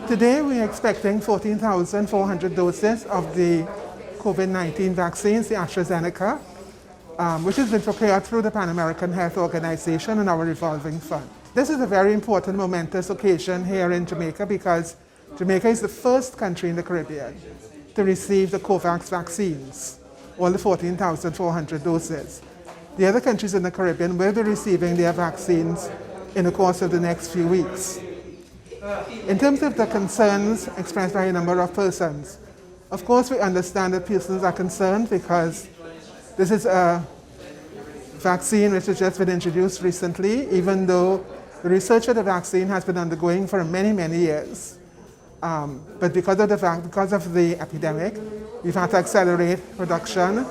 Today we are expecting 14,400 doses of the COVID-19 vaccines, the AstraZeneca, which has been procured through the Pan American Health Organization and our revolving fund. This is a very important, momentous occasion here in Jamaica because Jamaica is the first country in the Caribbean to receive the COVAX vaccines, all the 14,400 doses. The other countries in the Caribbean will be receiving their vaccines in the course of the next few weeks. In terms of the concerns expressed by a number of persons, of course we understand that persons are concerned because this is a vaccine which has just been introduced recently, even though the research for the vaccine has been undergoing for many, many years. But because of the epidemic, we've had to accelerate production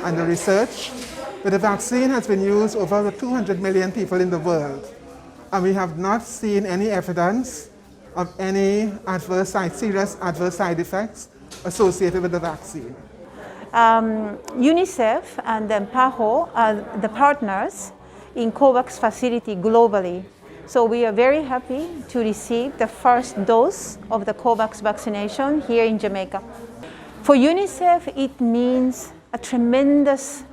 and the research. But the vaccine has been used over 200 million people in the world. And we have not seen any evidence of any serious adverse side effects associated with the vaccine. UNICEF and PAHO are the partners in COVAX facility globally. So we are very happy to receive the first dose of the COVAX vaccination here in Jamaica. For UNICEF, it means a tremendous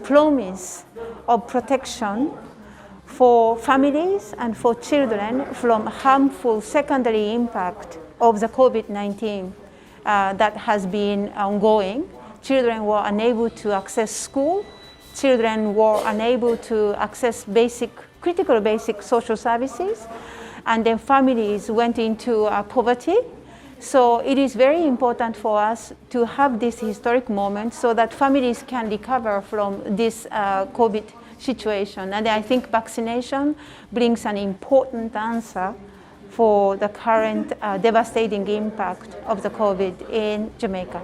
promise of protection for families and for children from harmful secondary impact of the COVID-19 that has been ongoing. Children were unable to access school. Children were unable to access critical basic social services. And then families went into poverty. So it is very important for us to have this historic moment so that families can recover from this COVID situation. And I think vaccination brings an important answer for the current devastating impact of the COVID in Jamaica.